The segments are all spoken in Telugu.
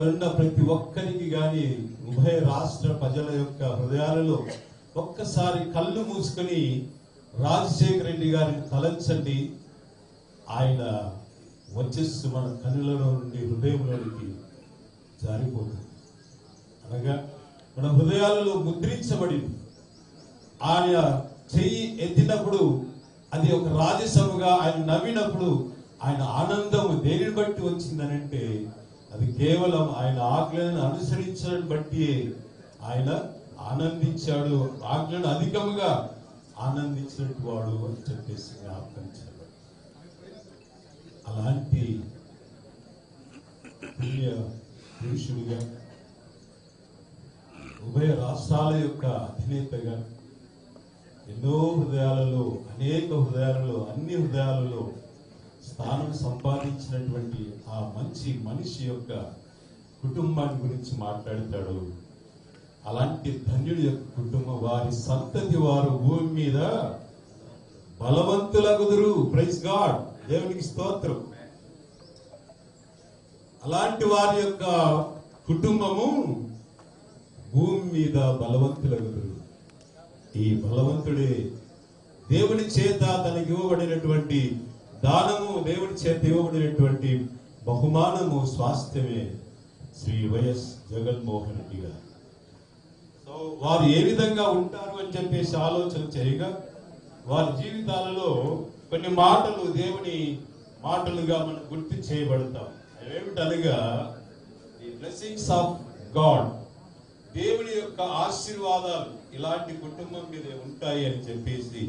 ప్రతి ఒక్కరికి గాని ఉభయ రాష్ట్ర ప్రజల యొక్క హృదయాలలో ఒక్కసారి కళ్ళు మూసుకొని రాజశేఖర రెడ్డి గారిని తలంచండి. ఆయన వచ్చేసి మన కన్నులలో నుండి హృదయంలోనికి జారిపోతుంది. అనగా మన హృదయాలలో ముద్రించబడింది. ఆయన చెయ్యి ఎత్తినప్పుడు అది ఒక రాజసముగా ఆయన నవ్వినప్పుడు ఆయన ఆనందము దేనిని బట్టి వచ్చిందనంటే అది కేవలం ఆయన ఆజ్ఞలను అనుసరించడం బట్టి ఆయన ఆనందించాడు. ఆజ్ఞలను అధికముగా ఆనందించినట్టు వాడు అని చెప్పేసి జ్ఞాపకం చేయాలి. అలాంటి పుణ్య పురుషుడిగా ఉభయ రాష్ట్రాల యొక్క అధినేతగా ఎన్నో హృదయాలలో అనేక హృదయాలలో అన్ని హృదయాలలో స్థానం సంపాదించినటువంటి ఆ మంచి మనిషి యొక్క కుటుంబాన్ని గురించి మాట్లాడతాడు. అలాంటి ధన్యుడి యొక్క కుటుంబం వారి సంతతి వారు భూమి మీద బలవంతులగుదురు. ప్రైజ్ గాడ్, దేవునికి స్తోత్రం. అలాంటి వారి యొక్క కుటుంబము భూమి మీద బలవంతులగుదురు. ఈ బలవంతుడే దేవుని చేత తనకి ఇవ్వబడినటువంటి దానము, దేవుని చేత ఇవ్వబడినటువంటి బహుమానము, స్వాస్థ్యమే శ్రీ వైఎస్ జగన్మోహన్ రెడ్డి గారు. సో వారు ఏ విధంగా ఉంటారు అని చెప్పేసి ఆలోచన చేయగా వారి జీవితాలలో కొన్ని మాటలు దేవుని మాటలుగా మనం గుర్తు చేయబడతాం. ఏమిటనగా ది బ్లెస్సింగ్స్ ఆఫ్ గాడ్, దేవుని యొక్క ఆశీర్వాదాలు ఇలాంటి కుటుంబం మీద ఉంటాయి అని చెప్పేసి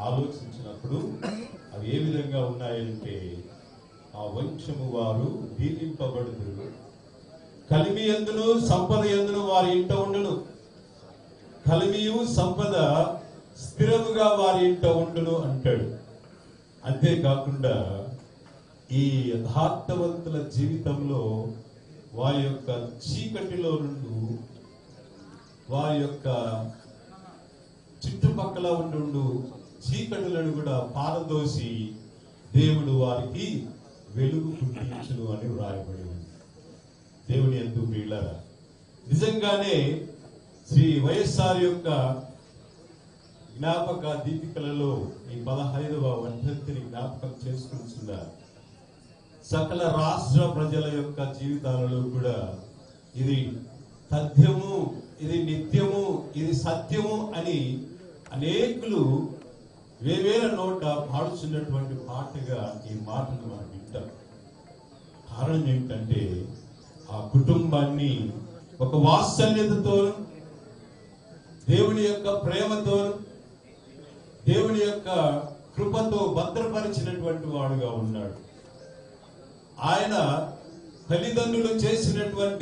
ఆలోచించినప్పుడు అవి ఏ విధంగా ఉన్నాయంటే, ఆ వంశము వారు దీవింపబడుదురు, కలిమి యందును సంపద యందును వారి ఇంట ఉండును, కలిమియు సంపద స్థిరముగా వారి ఇంట ఉండును అంటాడు. అంతేకాకుండా ఈ యథార్థవంతుల జీవితంలో వారి యొక్క చీకటిలో నుండి వారి యొక్క చుట్టుపక్కల ఉండు చీకటులను కూడా పారదోసి దేవుడు వారికి వెలుగు పుట్టించును అని వ్రాయబడి ఉంది. దేవుని యందు ప్రియులారా, నిజంగానే శ్రీ వైఎస్ఆర్ యొక్క జ్ఞాపక దీపికలలో ఈ 15వ వర్ధంతిని జ్ఞాపకం చేసుకుంటున్నారు. సకల రాష్ట్ర ప్రజల యొక్క జీవితాలలో కూడా ఇది తథ్యము, ఇది నిత్యము, ఇది సత్యము అని అనేకులు వేవేల నోట పాడుచున్నటువంటి పాటగా ఈ మాటను మనం వింటాం. కారణం ఏంటంటే ఆ కుటుంబాన్ని ఒక వాత్సల్యతతో, దేవుని యొక్క ప్రేమతో, దేవుని యొక్క కృపతో భద్రపరిచినటువంటి వాడుగా ఉన్నాడు. ఆయన తల్లిదండ్రులు చేసినటువంటి